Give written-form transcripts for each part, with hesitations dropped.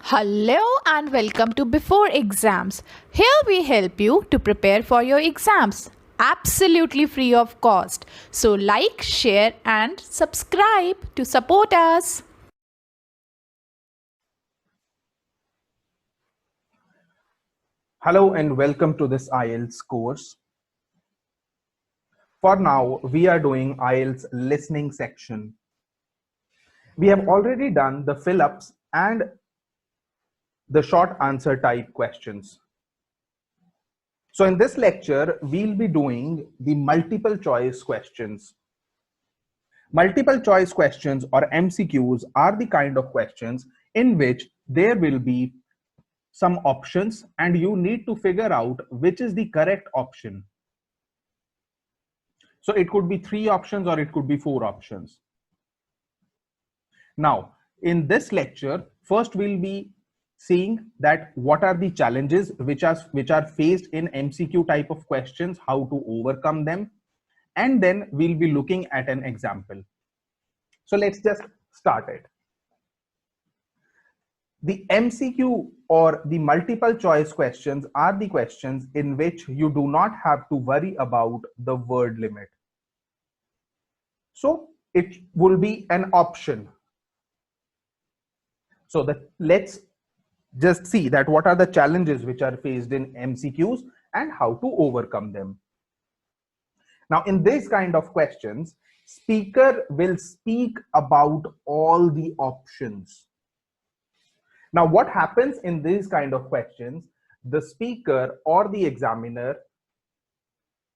Hello and welcome to Before Exams. Here we help you to prepare for your exams absolutely free of cost. So like, share and subscribe to support us. Hello and welcome to this IELTS course. For now, we are doing IELTS listening section. We have already done the fill-ups and the short answer type questions. So in this lecture, we'll be doing the multiple choice questions. Multiple choice questions or MCQs are the kind of questions in which there will be some options and you need to figure out which is the correct option. So it could be 3 options or it could be 4 options. Now, in this lecture, first we'll be seeing that what are the challenges which are faced in MCQ type of questions, how to overcome them, and then we'll be looking at an example. So let's just start it. The MCQ or the multiple choice questions are the questions in which you do not have to worry about the word limit. So it will be an option. So let's just see that what are the challenges which are faced in MCQs and how to overcome them. Now, in this kind of questions, speaker will speak about all the options. Now, what happens in these kind of questions, the speaker or the examiner,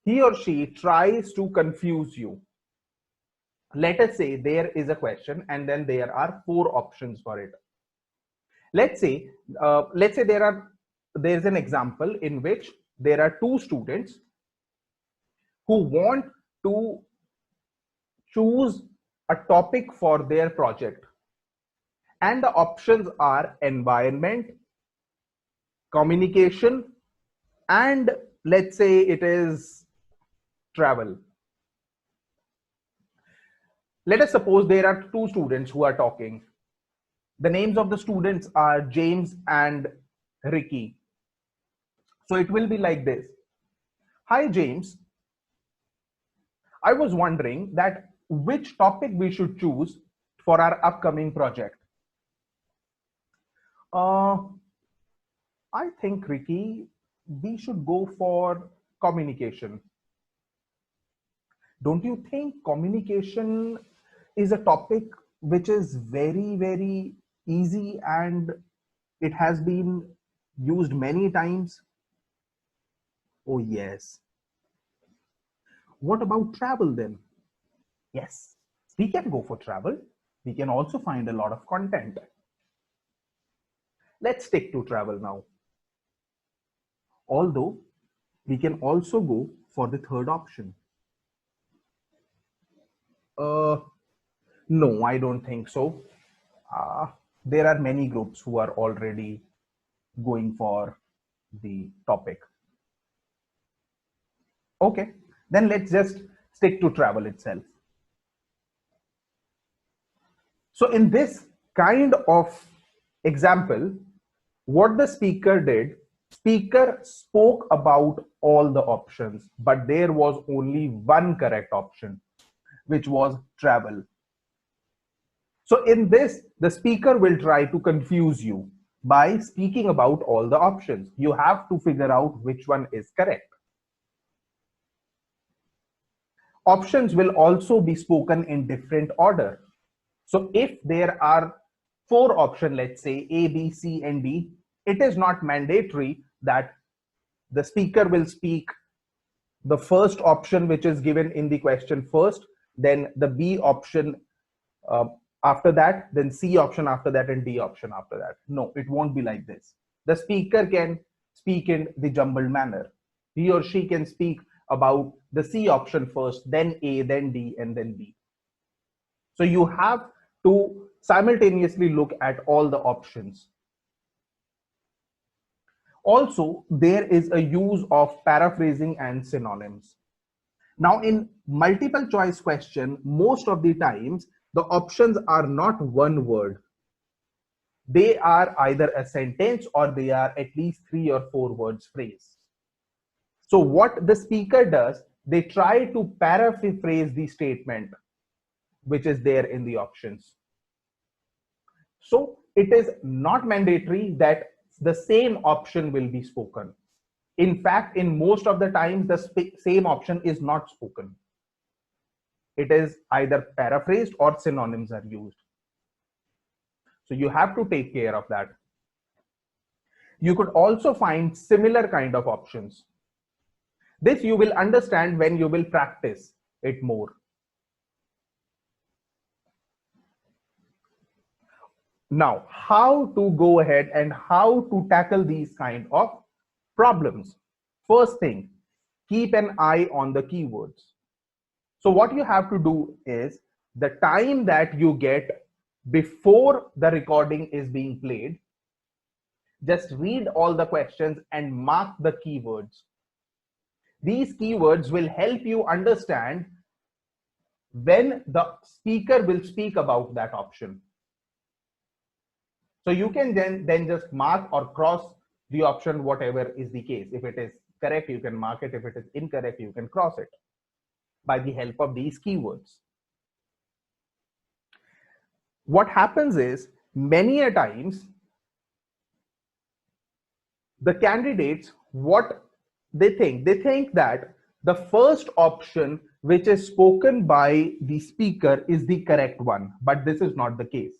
he or she tries to confuse you. Let us say there is a question and then there are 4 options for it. Let's say there's an example in which there are 2 students who want to choose a topic for their project, and the options are environment, communication, and let's say it is travel. Let us suppose there are 2 students who are talking. The names of the students are James and Ricky. So it will be like this. Hi James, I was wondering that which topic we should choose for our upcoming project. I think Ricky, we should go for communication. Don't you think communication is a topic which is very, very easy and it has been used many times? Oh, yes. What about travel then? Yes, we can go for travel. We can also find a lot of content. Let's stick to travel now. Although we can also go for the third option. No, I don't think so. There are many groups who are already going for the topic. Okay, then let's just stick to travel itself. So in this kind of example, what the speaker did, speaker spoke about all the options, but there was only one correct option, which was travel. So in this, the speaker will try to confuse you by speaking about all the options. You have to figure out which one is correct. Options will also be spoken in different order. So if there are 4 options, let's say A, B, C, and D, it is not mandatory that the speaker will speak the first option which is given in the question first, then the B option after that, then C option after that, and D option after that. No, it won't be like this. The speaker can speak in the jumbled manner. He or she can speak about the C option first, then A, then D, and then B. So you have to simultaneously look at all the options. Also, there is a use of paraphrasing and synonyms. Now, in multiple choice question, most of the times, the options are not one word. They are either a sentence or they are at least 3 or 4 words phrase. So what the speaker does, they try to paraphrase the statement which is there in the options. So it is not mandatory that the same option will be spoken. In fact, in most of the times, the same option is not spoken. It is either paraphrased or synonyms are used. So you have to take care of that. You could also find similar kind of options. This you will understand when you will practice it more. Now, how to go ahead and how to tackle these kind of problems? First thing, keep an eye on the keywords. So what you have to do is the time that you get before the recording is being played, just read all the questions and mark the keywords. These keywords will help you understand when the speaker will speak about that option. So you can then just mark or cross the option, whatever is the case. If it is correct, you can mark it. If it is incorrect, you can cross it by the help of these keywords. What happens is many a times the candidates, what they think that the first option which is spoken by the speaker is the correct one, but this is not the case.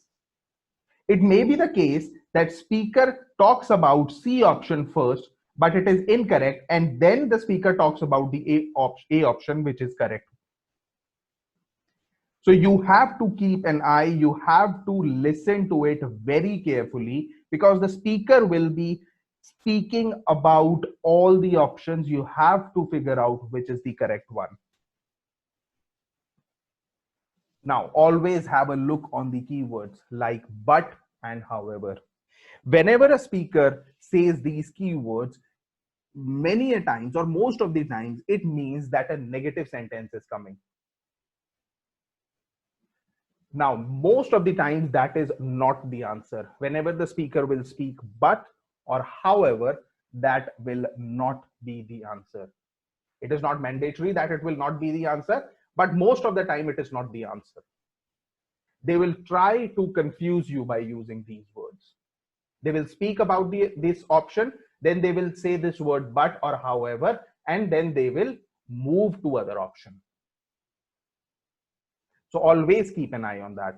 It may be the case that speaker talks about C option first, but it is incorrect, and then the speaker talks about the A option, which is correct. So you have to keep an eye, you have to listen to it very carefully, because the speaker will be speaking about all the options. You have to figure out which is the correct one. Now, always have a look on the keywords like but and however. Whenever a speaker says these keywords, many a times or most of the times, it means that a negative sentence is coming. Now, most of the times that is not the answer. Whenever the speaker will speak but or however, that will not be the answer. It is not mandatory that it will not be the answer, but most of the time it is not the answer. They will try to confuse you by using these words. They will speak about this option, then they will say this word but or however, and then they will move to other option. So always keep an eye on that.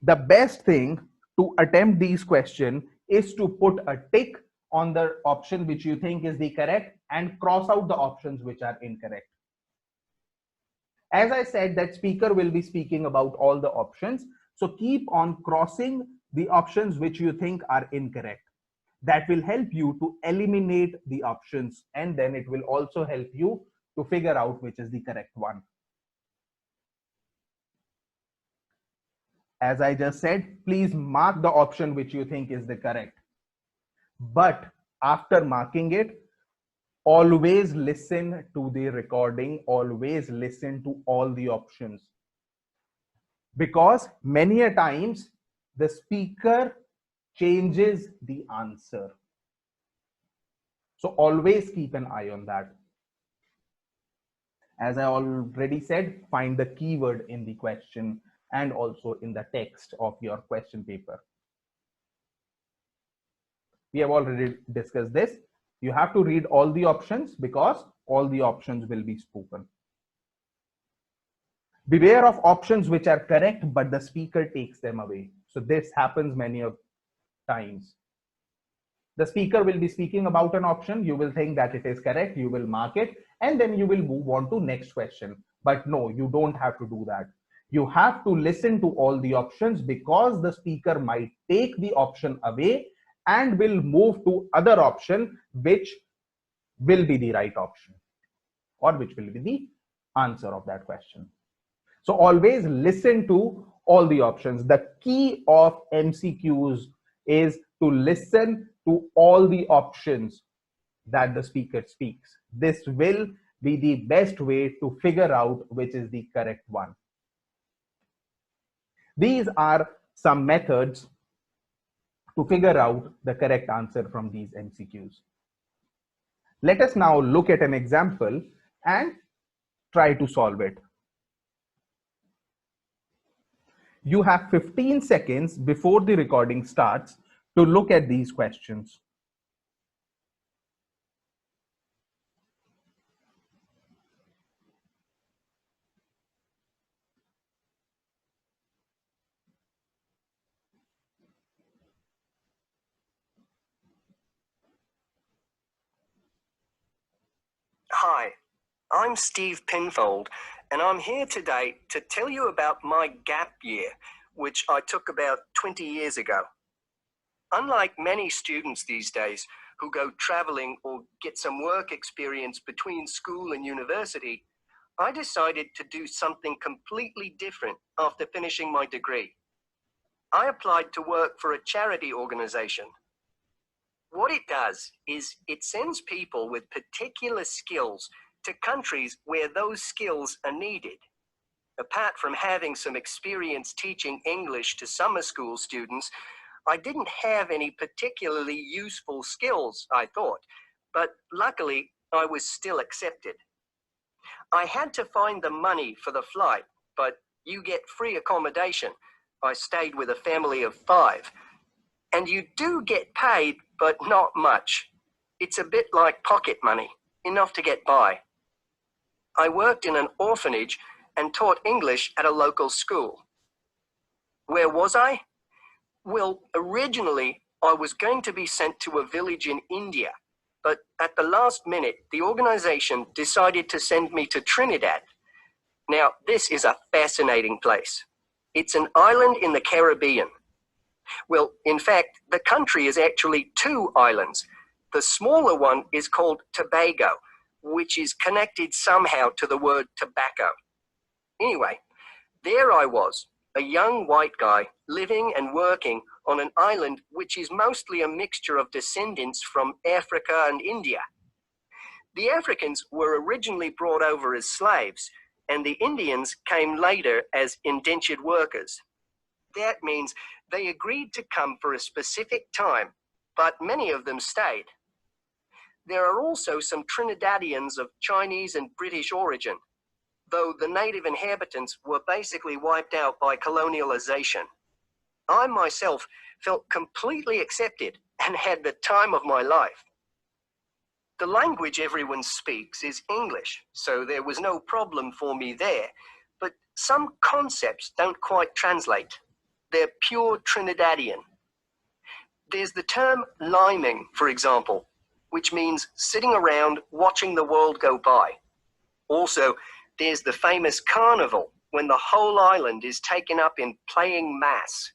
The best thing to attempt these questions is to put a tick on the option which you think is the correct and cross out the options which are incorrect. As I said, that speaker will be speaking about all the options. So keep on crossing the options which you think are incorrect. That will help you to eliminate the options, and then it will also help you to figure out which is the correct one. As I just said, please mark the option which you think is the correct. But after marking it, always listen to the recording, always listen to all the options. Because many a times the speaker changes the answer. So always keep an eye on that. As I already said, find the keyword in the question and also in the text of your question paper. We have already discussed this. You have to read all the options because all the options will be spoken. Beware of options which are correct, but the speaker takes them away. So this happens many of times. The speaker will be speaking about an option. You will think that it is correct. You will mark it, and then you will move on to next question. But no, you don't have to do that. You have to listen to all the options because the speaker might take the option away and will move to other option which will be the right option or which will be the answer of that question. So always listen to all the options. The key of MCQs is to listen to all the options that the speaker speaks. This will be the best way to figure out which is the correct one. These are some methods to figure out the correct answer from these MCQs. Let us now look at an example and try to solve it. You have 15 seconds before the recording starts to look at these questions. Hi, I'm Steve Penfold, and I'm here today to tell you about my gap year, which I took about 20 years ago. Unlike many students these days who go traveling or get some work experience between school and university, I decided to do something completely different after finishing my degree. I applied to work for a charity organization. What it does is it sends people with particular skills to countries where those skills are needed. Apart from having some experience teaching English to summer school students, I didn't have any particularly useful skills, I thought, but luckily I was still accepted. I had to find the money for the flight, but you get free accommodation. I stayed with a family of 5. And you do get paid, but not much. It's a bit like pocket money, enough to get by. I worked in an orphanage and taught English at a local school. Where was I? Well, originally, I was going to be sent to a village in India, but at the last minute, the organization decided to send me to Trinidad. Now, this is a fascinating place. It's an island in the Caribbean. Well, in fact, the country is actually 2 islands. The smaller one is called Tobago, which is connected somehow to the word tobacco. Anyway, there I was, a young white guy living and working on an island which is mostly a mixture of descendants from Africa and India. The Africans were originally brought over as slaves, and the Indians came later as indentured workers. That means they agreed to come for a specific time, but many of them stayed. There are also some Trinidadians of Chinese and British origin, though the native inhabitants were basically wiped out by colonialization. I myself felt completely accepted and had the time of my life. The language everyone speaks is English, so there was no problem for me there, but some concepts don't quite translate. They're pure Trinidadian. There's the term liming, for example, which means sitting around watching the world go by. Also, there's the famous carnival, when the whole island is taken up in playing mass.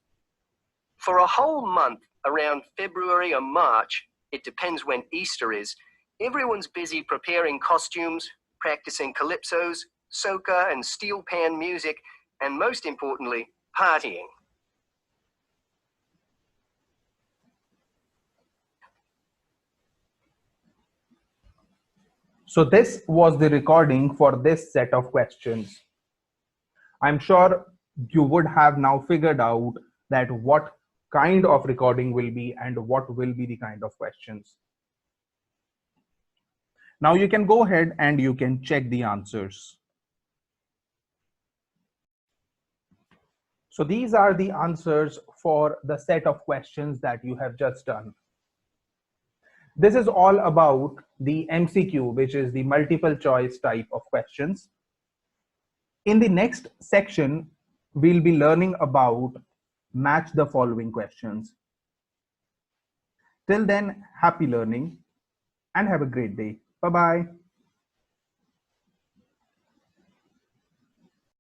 For a whole month, around February or March, it depends when Easter is, everyone's busy preparing costumes, practicing calypsos, soca and steel pan music, and most importantly, partying. So this was the recording for this set of questions. I'm sure you would have now figured out that what kind of recording will be and what will be the kind of questions. Now you can go ahead and you can check the answers. So these are the answers for the set of questions that you have just done. This is all about the MCQ, which is the multiple choice type of questions. In the next section, we'll be learning about match the following questions. Till then, happy learning and have a great day. Bye-bye.